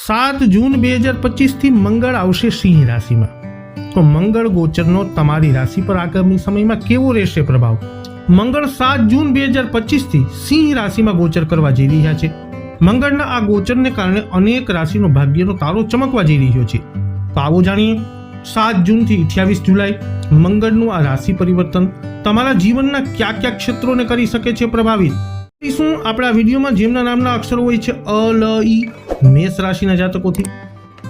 7 જૂન 2025 થી મંગળ આવશે સિંહ રાશિમાં. તો મંગળ ગોચરનો તમારી રાશિ પર આગામી સમયમાં કેવો રહેશે પ્રભાવ? મંગળ 7 જૂન 2025 થી સિંહ રાશિમાં ગોચર કરવા જઈ રહ્યા છે. મંગળના આ ગોચરને કારણે અનેક રાશિનો ભાગ્યનો તારો ચમકવા જઈ રહ્યો છે. તો આવો જાણીએ 7 જૂન થી 28 જુલાઈ મંગળનું આ રાશિ પરિવર્તન તમારા જીવનના કયા કયા ક્ષેત્રોને કરી શકે છે પ્રભાવિત. શું આપણા વિડીયોમાં જેમના નામના અક્ષરો હોય છે અ લ ઈ મેષ રાશિના જાતકોથી.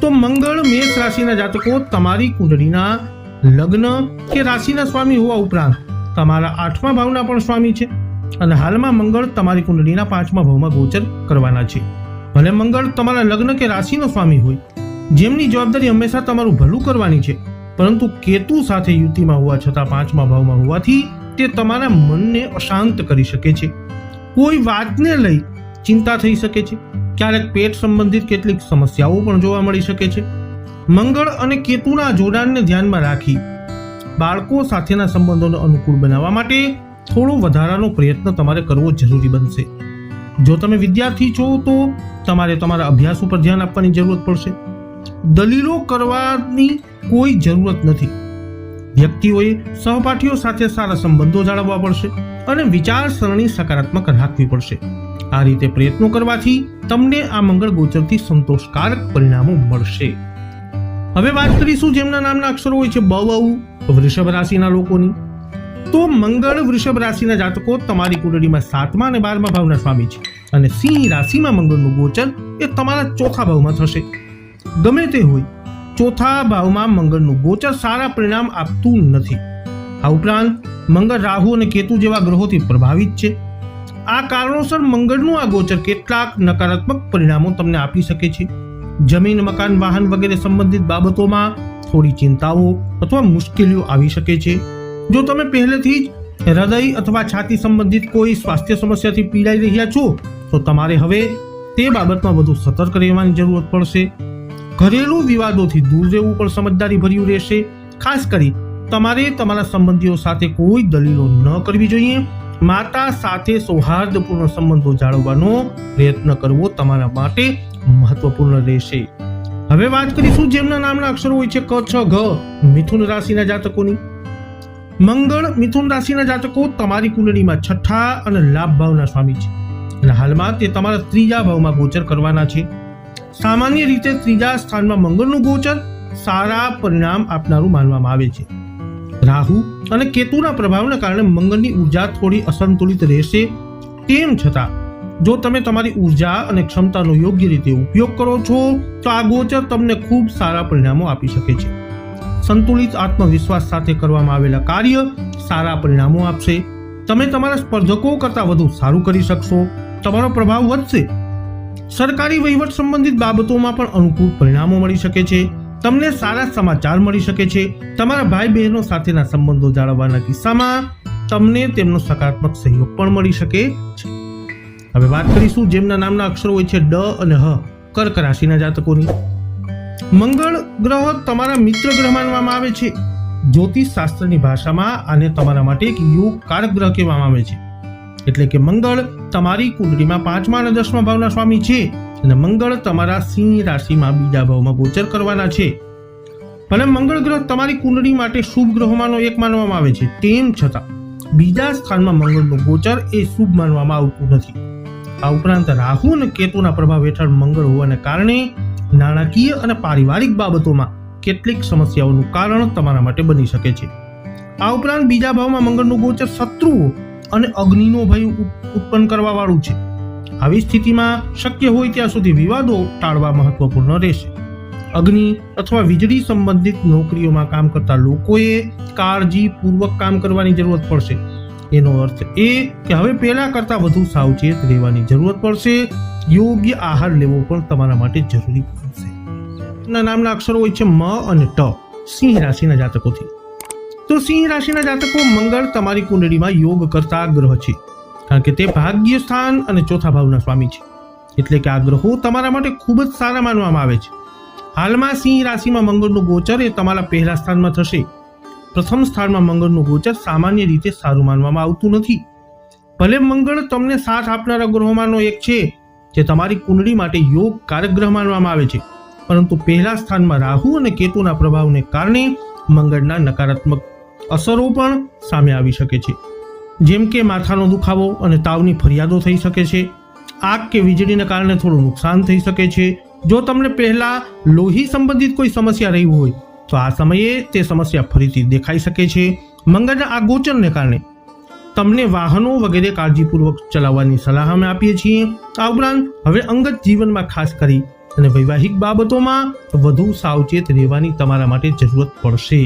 તો મંગળ મેષ રાશિના જાતકો તમારી કુંડળીના લગ્ન કે રાશિના સ્વામી હોવા ઉપરાંત તમારા 8મા ભાવના પણ સ્વામી છે અને હાલમાં મંગળ તમારી કુંડળીના 5મા ભાવમાં ગોચર કરવાના છે. ભલે મંગળ તમારા લગ્ન કે રાશિનો સ્વામી હોય, જેમની જવાબદારી હંમેશા તમારું ભલું કરવાની છે, પરંતુ કેતુ સાથે યુતિમાં હોવા છતાં 5મા ભાવમાં હોવાથી તે તમારા મનને અશાંત કરી શકે છે. કોઈ વાતને લઈ ચિંતા થઈ શકે છે. ક્યારેક પેટ સંબંધિત કેટલીક સમસ્યાઓ પણ જોવા મળી શકે છે. મંગળ અને કેતુના જોડાણને ધ્યાનમાં રાખી બાળકો સાથેના સંબંધોને અનુકૂળ બનાવવા માટે થોડો વધારાનો પ્રયત્ન તમારે કરવો જરૂરી બનશે. જો તમે વિદ્યાર્થી છો તો તમારે તમારા અભ્યાસ ઉપર ધ્યાન આપવાની જરૂરત પડશે. દલીલો કરવાની કોઈ જરૂરત નથી. વ્યક્તિઓએ સહપાઠીઓ સાથે સારા સંબંધો જાળવવા પડશે અને વિચારસરણી સકારાત્મક રાખવી પડશે. આ રીતે પ્રયત્નો કરવાથી તમને આ મંગળ ગોચરથી સંતોષકારક પરિણામો મળશે. હવે વાત કરીશું જેમના નામના અક્ષરો હોય છે બ વ વૃષભ રાશિના લોકોની. તો મંગળ વૃષભ રાશિના જાતકો તમારી કુંડળીમાં 7મા અને 12મા ભાવના સ્વામી છે અને સિંહ રાશિમાં મંગળનું ગોચર એ તમારા 4થા ભાવમાં થશે. ગમે તે હોય, 4થા ભાવમાં મંગળનું ગોચર સારા પરિણામ આપતું નથી. આ ઉપરાંત મંગળ રાહુ અને કેતુ જેવા ગ્રહોથી પ્રભાવિત છે. આ કારણોસર મંગળનું આ ગોચર કેટલાક નકારાત્મક પરિણામો તમને આપી શકે છે. જમીન, મકાન, વાહન વગેરે સંબંધિત બાબતોમાં થોડી ચિંતાઓ અથવા મુશ્કેલીઓ આવી શકે છે. જો તમે પહેલેથી જ હૃદય અથવા છાતી સંબંધિત કોઈ સ્વાસ્થ્ય સમસ્યાથી પીડાઈ રહ્યા છો તો તમારે હવે તે બાબતમાં વધુ સતર્ક રહેવાની જરૂરત પડશે. ઘરેલું વિવાદોથી દૂર રહેવું પણ સમજદારી ભર્યું રહેશે. ખાસ કરી તમારે તમારા સંબંધીઓ સાથે કોઈ દલીલો ન કરવી જોઈએ. માતા સાથે સૌહાર્દપૂર્ણ સંબંધો જાળવવાનો પ્રયત્ન કરવો તમારા માટે મહત્વપૂર્ણ રહેશે. હવે વાત કરીશું જેમના નામના અક્ષરો હોય છે ક છ ઘ મિથુન રાશિના જાતકોની. મંગળ મિથુન રાશિના જાતકો તમારી કુંડળીમાં 6ઠા અને લાભ ભાવના સ્વામી છે અને હાલમાં તે તમારા 3જા ભાવમાં ગોચર કરવાના છે. સામાન્ય રીતે 3જા સ્થાનમાં મંગળનું ગોચર સારા પરિણામ આપનારું માનવામાં આવે છે. રાહુ અને કેતુના પ્રભાવના કારણે મંગળની ઉર્જા થોડી અસંતુલિત રહેશે. તેમ છતાં જો તમે તમારી ઉર્જા અને ક્ષમતાનો યોગ્ય રીતે ઉપયોગ કરો છો તો આ ગોચર તમને ખૂબ સારા પરિણામો આપી શકે છે. સંતુલિત આત્મવિશ્વાસ સાથે કરવામાં આવેલા કાર્ય સારા પરિણામો આપશે. તમે તમારા સ્પર્ધકો કરતાં વધુ સારું કરી શકશો. તમારો પ્રભાવ વધશે. સરકારી વહીવટ સંબંધિત બાબતોમાં પણ અનુકૂળ પરિણામો મળી શકે છે. તમને સારા સમાચાર મળી શકે છે. તમારા ભાઈ બહેનો સાથેના સંબંધો જાળવવાના કિસ્સામાં તમને તેમનો સકારાત્મક સહયોગ પણ મળી શકે છે. હવે વાત કરીશું જેમના નામના અક્ષરો હોય છે ડ અને હ કર્ક રાશિના જાતકોની. મંગળ ગ્રહ તમારા મિત્ર ગ્રહ માનવામાં આવે છે. જ્યોતિષ શાસ્ત્રની ભાષામાં આને તમારા માટે એક યોગ કારક ગ્રહ કહેવામાં આવે છે. એટલે કે મંગળ તમારી કુંડળીમાં 5મા અને 10મા ભાવના સ્વામી છે અને મંગળ તમારા સિંહ રાશિમાં 2જા ભાવમાં ગોચર કરવાના છે. ભલે મંગળ ગ્રહ તમારી કુંડળી માટે શુભ ગ્રહોમાંનો એક માનવામાં આવે છે, તેમ છતાં 2જા સ્થાનમાં મંગળનું ગોચર એ શુભ માનવામાં આવતું નથી. આ ઉપરાંત રાહુ અને કેતુના પ્રભાવ હેઠળ મંગળ હોવાને કારણે નાણાકીય અને પારિવારિક બાબતોમાં કેટલીક સમસ્યાઓનું કારણ તમારા માટે બની શકે છે. આ ઉપરાંત 2જા ભાવમાં મંગળનું ગોચર શત્રુઓ અને અગ્નિનો ભય ઉત્પન્ન કરવા વાળું છે. આવી સ્થિતિમાં શક્ય હોય ત્યાં સુધી વિવાદો ટાળવા મહત્વપૂર્ણ રહેશે. અગ્નિ અથવા વીજળી સંબંધિત નોકરીઓમાં કામ કરતા લોકોએ કાળજીપૂર્વક કામ કરવાની જરૂરત પડશે. એનો અર્થ એ કે હવે પહેલા કરતાં વધુ સાવચેત રહેવાની જરૂરત પડશે. યોગ્ય આહાર લેવો પણ તમારા માટે જરૂરી બનશે. નામના અક્ષરો હોય છે મ અને ટ સિંહ રાશિના જાતકોથી. તો સિંહ રાશિના જાતકો મંગળ તમારી કુંડળીમાં યોગ કરતા ગ્રહ છે, કારણ કે તે ભાગ્ય સ્થાન અને 4થા ભાવના સ્વામી છે. એટલે કે આ ગ્રહો તમારા માટે ખૂબ જ સારા માનવામાં આવે છે. હાલમાં સિંહ રાશિમાં મંગળનું ગોચર એ તમારા પહેલા સ્થાનમાં થશે. પ્રથમ સ્થાનમાં મંગળનું ગોચર સામાન્ય રીતે સારું માનવામાં આવતું નથી. ભલે મંગળ તમને સાથ આપનારા ગ્રહોમાંનો એક છે, જે તમારી કુંડળી માટે યોગ કારક ગ્રહ માનવામાં આવે છે, પરંતુ પહેલા સ્થાનમાં રાહુ અને કેતુના પ્રભાવને કારણે મંગળના નકારાત્મક અસરો પણ સામે આવી શકે છે, જેમ કે માથાનો દુખાવો અને તાવની ફરિયાદો થઈ શકે છે. આગ કે વીજળીને કારણે થોડું નુકસાન થઈ શકે છે. જો તમને પહેલા લોહી સંબંધિત કોઈ સમસ્યા રહી હોય તો આ સમયે તે સમસ્યા ફરીથી દેખાઈ શકે છે. મંગળના આ ગોચરને કારણે તમને વાહનો વગેરે કાળજીપૂર્વક ચલાવવાની સલાહ અમે આપીએ છીએ. આ ઉપરાંત હવે અંગત જીવનમાં ખાસ કરી અને વૈવાહિક બાબતોમાં વધુ સાવચેત રહેવાની તમારા માટે જરૂરત પડશે.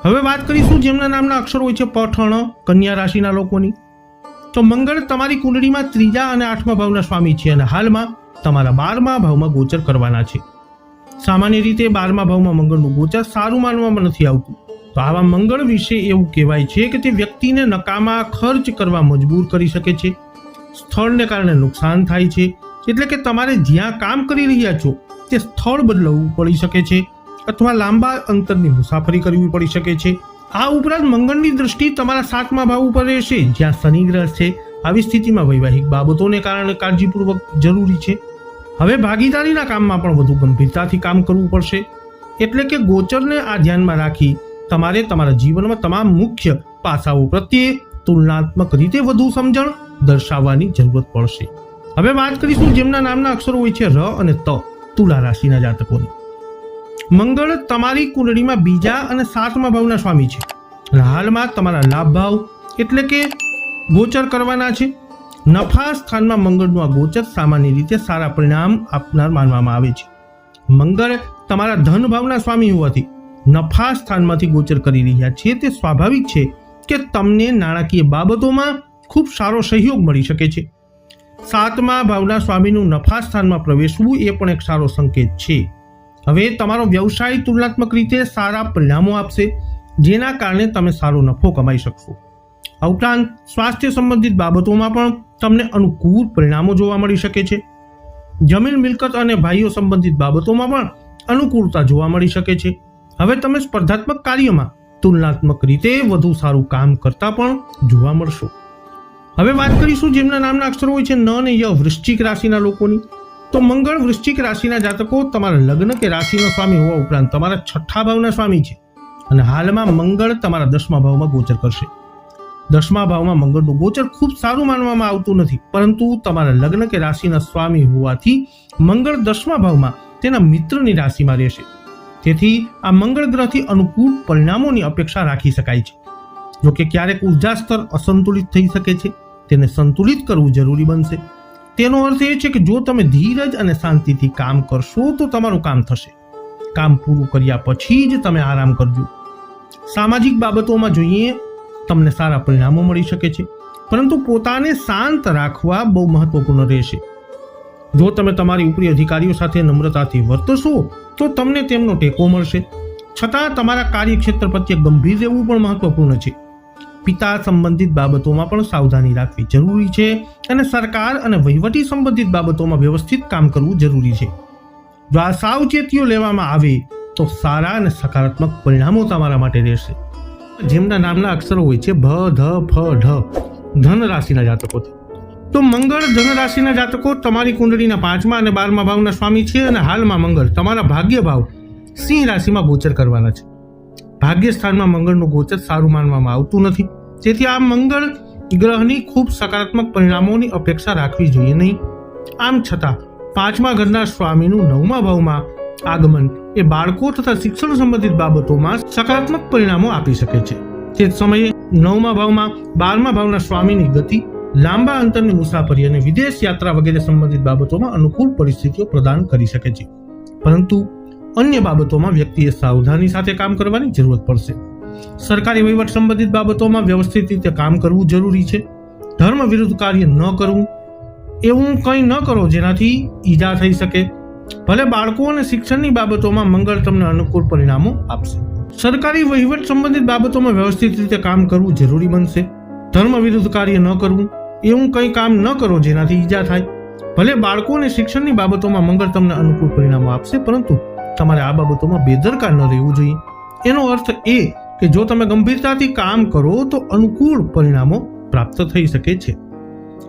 હવે વાત કરીશું જેમના નામના અક્ષરો હોય છે પઠણ, કન્યા રાશિના લોકોની. તો મંગળ તમારી કુંડળીમાં 3જા અને 8મા ભાવના સ્વામી છે અને હાલમાં તમારા 12મા ભાવમાં ગોચર કરવાના છે. સામાન્ય રીતે 12મા ભાવમાં મંગળનું ગોચર સારું માનવામાં નથી આવતું. તો આવા મંગળ વિશે એવું કહેવાય છે કે તે વ્યક્તિને નકામા ખર્ચ કરવા મજબૂર કરી શકે છે. સ્થળને કારણે નુકસાન થાય છે, એટલે કે તમારે જ્યાં કામ કરી રહ્યા છો તે સ્થળ બદલવું પડી શકે છે અથવા લાંબા અંતરની મુસાફરી કરવી પડી શકે છે. આ ઉપરાંત મંગળની દૃષ્ટિ તમારા 7મા ભાવ ઉપર રહેશે, જ્યાં શનિ ગ્રહ છે. આવી સ્થિતિમાં વૈવાહિક બાબતોને કારણે કાળજીપૂર્વક જરૂરી છે. હવે ભાગીદારીના કામમાં પણ વધુ ગંભીરતાથી કામ કરવું પડશે, એટલે કે ગોચરને આ ધ્યાનમાં રાખી તમારે તમારા જીવનમાં તમામ મુખ્ય પાસાઓ પ્રત્યે તુલનાત્મક રીતે વધુ સમજણ દર્શાવવાની જરૂરત પડશે. હવે વાત કરીશું જેમના નામના અક્ષરો હોય છે ર અને ત, તુલા રાશિના જાતકોની. મંગળ તમારી કુંડળીમાં 2જા અને 7મા ભાવના સ્વામી છે અને હાલમાં તમારા લાભ ભાવ એટલે કે ગોચર કરવાના છે. નફા સ્થાનમાં મંગળનું આ ગોચર સામાન્ય રીતે સારા પરિણામ આપનાર માનવામાં આવે છે. મંગળ તમારા ધન ભાવના સ્વામી હોવાથી નફા સ્થાનમાંથી ગોચર કરી રહ્યા છે. તે સ્વાભાવિક છે કે તમને નાણાકીય બાબતોમાં ખૂબ સારો સહયોગ મળી શકે છે. 7મા ભાવના સ્વામીનું નફા સ્થાનમાં પ્રવેશવું એ પણ એક સારો સંકેત છે. હવે તમારો વ્યવસાય તુલનાત્મક રીતે સારા પરિણામો આપશે, જેના કારણે તમે સારો નફો કમાઈ શકશો. આ ઉપરાંત સ્વાસ્થ્ય સંબંધિત બાબતોમાં પણ તમને અનુકૂળ પરિણામો જોવા મળી શકે છે. જમીન મિલકત અને ભાઈઓ સંબંધિત બાબતોમાં પણ અનુકૂળતા જોવા મળી શકે છે. હવે તમે સ્પર્ધાત્મક કાર્યમાં તુલનાત્મક રીતે વધુ સારું કામ કરતા પણ જોવા મળશો. હવે વાત કરીશું જેમના નામના અક્ષરો હોય છે ન અને ય, વૃશ્ચિક રાશિના લોકોની. તો મંગળ વૃશ્ચિક રાશિના જાતકો તમારા લગ્ન કે રાશિનો સ્વામી હોવા ઉપરાંત તમારા 6ઠા ભાવના સ્વામી છે અને હાલમાં મંગળ તમારા 10મા ભાવમાં ગોચર કરશે. 10મા ભાવમાં મંગળનું ગોચર ખૂબ સારું માનવામાં આવતું નથી, પરંતુ તમારા લગ્ન કે રાશિના સ્વામી હોવાથી મંગળ 10મા ભાવમાં તેના મિત્રની રાશિમાં રહેશે. તેથી આ મંગળ ગ્રહથી અનુકૂળ પરિણામોની અપેક્ષા રાખી શકાય છે. જોકે ક્યારેક ઉર્જા સ્તર અસંતુલિત થઈ શકે છે, તેને સંતુલિત કરવું જરૂરી બનશે. તેનો અર્થ એ છે કે જો તમે ધીરજ અને શાંતિથી કામ કરશો તો તમારું કામ થશે. કામ પૂરું કર્યા પછી જ તમે આરામ કરજો. સામાજિક બાબતોમાં જોઈએ તમને સારા પરિણામો મળી શકે છે, પરંતુ પોતાને શાંત રાખવા બહુ મહત્વપૂર્ણ રહેશે. જો તમે તમારી ઉપરી અધિકારીઓ સાથે નમ્રતાથી વર્તશો તો તમને તેમનો ટેકો મળશે. છતાં તમારા કાર્યક્ષેત્ર પ્રત્યે ગંભીર રહેવું પણ મહત્વપૂર્ણ છે. પિતા સંબંધિત બાબતોમાં પણ સાવધાની રાખવી જરૂરી છે અને સરકાર અને વહીવટી સંબંધિત બાબતોમાં વ્યવસ્થિત કામ કરવું જરૂરી છે. જો આ સાવચેતીઓ લેવામાં આવે તો સારા અને સકારાત્મક પરિણામો તમારા માટે રહેશે. જેમના નામના અક્ષરો હોય છે ભ, ધ, ફ, ઢ, ધન રાશિના જાતકોથી. તો મંગળ ધન રાશિના જાતકો તમારી કુંડળીના 5મા અને 12મા ભાવના સ્વામી છે અને હાલમાં મંગળ તમારા ભાગ્ય ભાવ સિંહ રાશિમાં ગોચર કરવાના છે. ભાગ્ય સ્થાનમાં મંગળનું ગોચર સારું માનવામાં આવતું નથી, તેથી આ મંગળ ગ્રહની ખૂબ સકારાત્મક પરિણામોની અપેક્ષા રાખવી જોઈએ નહીં. આમ છતાં 5મા ઘરના સ્વામીનું 9મા ભાવમાં આગમન એ બાળકો તથા શિક્ષણ સંબંધિત બાબતોમાં સકારાત્મક પરિણામો આપી શકે છે. તે જ સમયે 9મા ભાવમાં 12મા ભાવના સ્વામીની ગતિ લાંબા અંતરની મુસાફરી અને વિદેશ યાત્રા વગેરે સંબંધિત બાબતોમાં અનુકૂળ પરિસ્થિતિઓ પ્રદાન કરી શકે છે, પરંતુ અન્ય બાબતોમાં વ્યક્તિએ સાવધાની સાથે કામ કરવાની જરૂરત પડશે. સરકારી વહીવટ સંબંધિત બાબતોમાં વ્યવસ્થિત રીતે કામ કરવું જરૂરી છે. ધર્મ વિરુદ્ધ કાર્ય ન કરવું, એવું કંઈ ન કરો જેનાથી ઈજા થઈ શકે. ભલે બાળકો અને શિક્ષણની બાબતોમાં મંગળ તમને અનુકૂળ પરિણામો આપશે. સરકારી વહીવટ સંબંધિત બાબતોમાં વ્યવસ્થિત રીતે કામ કરવું જરૂરી બનશે. ધર્મ વિરુદ્ધ કાર્ય ન કરવું, એવું કંઈ કામ ન કરો જેનાથી ઈજા થાય. ભલે બાળકો અને શિક્ષણની બાબતોમાં મંગળ તમને અનુકૂળ પરિણામો આપશે, પરંતુ તમારે આ બાબતોમાં બેદરકાર ન રહેવું જોઈએ. એનો અર્થ એ કે જો તમે ગંભીરતાથી કામ કરો તો અનુકૂળ પરિણામો પ્રાપ્ત થઈ શકે છે.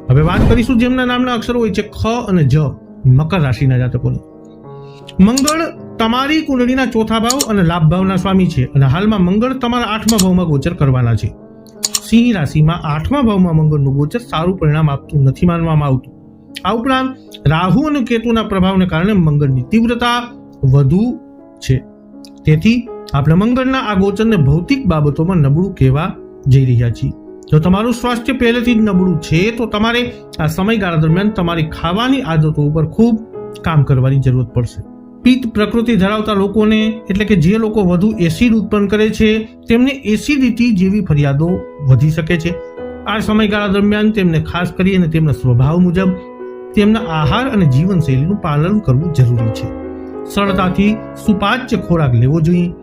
હવે વાત કરીશું જેમના નામના અક્ષરો હોય છે ખ અને જ, મકર રાશિના જાતકોને મંગળ તમારી કુંડળીના ચોથા ભાવ અને લાભ ભાવના સ્વામી છે અને હાલમાં મંગળ તમારા 8મા ભાવમાં ગોચર કરવાના છે. સિંહ રાશિમાં 8મા ભાવમાં મંગળનું ગોચર સારું પરિણામ આપતું નથી માનવામાં આવતું. આ ઉપરાંત રાહુ અને કેતુના પ્રભાવને કારણે મંગળની તીવ્રતા વધુ છે. તેથી આપણે મંગળના આ ગોચરને ભૌતિક બાબતોમાં નબળું કહેવા જઈ રહ્યા છીએ. જો તમારું સ્વાસ્થ્ય પહેલેથી જ નબળું છે તો તમારે આ સમયગાળા દરમિયાન તમારી ખાવાની આદતો ઉપર ખૂબ કામ કરવાની જરૂરત પડશે. પિત્ત પ્રકૃતિ ધરાવતા લોકોને એટલે કે જે લોકો વધુ એસિડ ઉત્પન્ન કરે છે તેમને એસિડિટી જેવી ફરિયાદો વધી શકે છે. આ સમયગાળા દરમિયાન તેમને ખાસ કરીને તેમના સ્વભાવ મુજબ તેમના આહાર અને જીવનશૈલીનું પાલન કરવું જરૂરી છે. સરળતાથી સુપાચ્ય ખોરાક લેવો જોઈએ.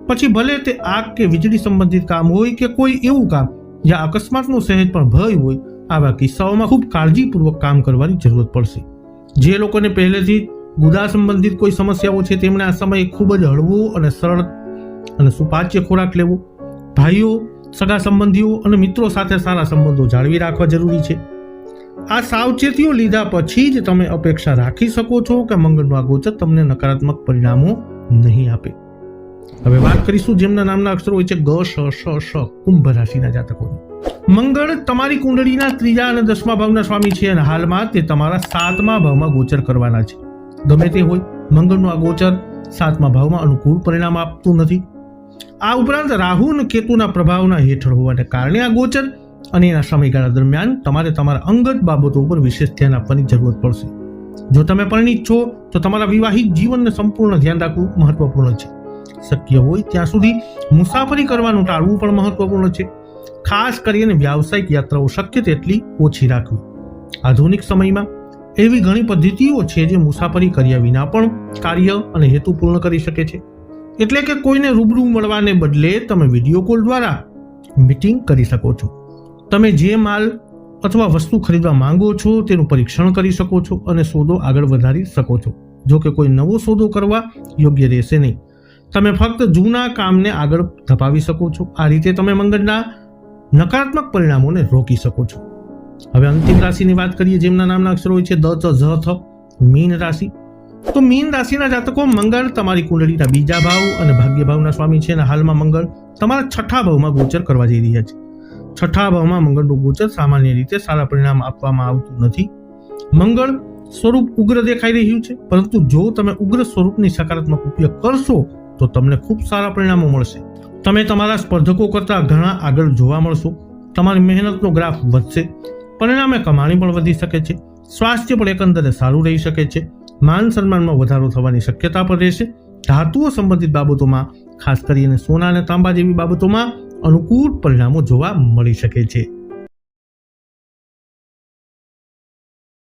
પછી ભલે તે આગ કે વીજળી સંબંધિત કામ હોય કે કોઈ એવું કામ જ્યાં અકસ્માતનો સહેજ પણ ભય હોય, આવા કિસ્સાઓમાં ખૂબ કાળજીપૂર્વક કામ કરવાની જરૂરત પડશે. જે લોકોને પહેલેથી ગુદા સંબંધિત કોઈ સમસ્યાઓ છે તેમણે આ સમયે ખૂબ જ હળવો અને સરળ અને સુપાચ્ય ખોરાક લેવો. ભાઈઓ, સગા સંબંધીઓ અને મિત્રો સાથે સારા સંબંધો જાળવી રાખવા જરૂરી છે. આ સાવચેતીઓ લીધા પછી જ તમે અપેક્ષા રાખી શકો છો કે મંગળનું આ ગોચર તમને નકારાત્મક પરિણામો નહીં આપે. હવે વાત કરીશું જેમના નામના અક્ષરો હોય છે ગ, શ, શ, શ, કુંભ રાશિના જાતકોની. મંગળ તમારી કુંડળીના 3જા અને 10મા ભાવના સ્વામી છે અને હાલમાં તે તમારા 7મા ભાવમાં ગોચર કરવાના છે. ગમે તે હોય, મંગળનું આ ગોચર 7મા ભાવમાં અનુકૂળ પરિણામ આપતું નથી. આ ઉપરાંત રાહુ અને કેતુના પ્રભાવના હેઠળ હોવાને કારણે આ ગોચર અને એના સમયગાળા દરમિયાન તમારે તમારા અંગત બાબતો ઉપર વિશેષ ધ્યાન આપવાની જરૂરત પડશે. જો તમે પરિણીત છો તો તમારા વિવાહિત જીવનને સંપૂર્ણ ધ્યાન રાખવું મહત્વપૂર્ણ છે. શક્ય હોય ત્યાં સુધી મુસાફરી કરવાનું ટાળવું પણ મહત્વપૂર્ણ છે. ખાસ કરીને વ્યાવસાયિક યાત્રાઓ શક્ય તેટલી ઓછી રાખવી. આધુનિક સમયમાં એવી ઘણી પદ્ધતિઓ છે જે મુસાફરી કર્યા વિના પણ કાર્ય અને હેતુ પૂર્ણ કરી શકે છે. એટલે કે કોઈને રૂબરૂ મળવાને બદલે તમે વિડીયો કોલ દ્વારા મીટિંગ કરી શકો છો. તમે જે માલ અથવા વસ્તુ ખરીદવા માંગો છો તેનું પરીક્ષણ કરી શકો છો અને સોદો આગળ વધારી શકો છો. જો કે કોઈ નવો સોદો કરવા યોગ્ય રહેશે નહીં. તમે ફક્ત જૂના કામને આગળ ધપાવી શકો છો. આ રીતે તમે મંગળના નકારાત્મક પરિણામોને રોકી શકો છો. હવે અંતિમ રાશિની વાત કરીએ જેમના નામના અક્ષરો હોય છે દ, ચ, ઝ, થ. મીન રાશિ. તો મીન રાશિના જાતકો મંગળ તમારી કુંડળીના 2જા ભાવ અને ભાગ્ય ભાવના સ્વામી છે અને હાલમાં મંગળ તમારા 6ઠા ભાવમાં ગોચર કરવા જઈ રહ્યા છે. 6ઠા ભાવમાં મંગળનું ગોચર સામાન્ય રીતે સારા પરિણામ આપવામાં આવતું નથી. મંગળ સ્વરૂપ ઉગ્ર દેખાઈ રહ્યું છે, પરંતુ જો તમે ઉગ્ર સ્વરૂપની સકારાત્મક ઉપયોગ કરશો તો તમને ખૂબ સારા પરિણામો મળશે. તમે તમારા સ્પર્ધકો કરતાં ઘણા આગળ જોવા મળશો. તમારી મહેનતનો ગ્રાફ વધશે. પરિણામે કમાણી પણ વધી શકે છે. સ્વાસ્થ્ય પણ એકંદરે સારું રહી શકે છે. માન સન્માનમાં વધારો થવાની શક્યતા પણ રહેશે. ધાતુઓ સંબંધિત બાબતોમાં ખાસ કરીને સોના અને તાંબા જેવી બાબતોમાં અનુકૂળ પરિણામો જોવા મળી શકે છે.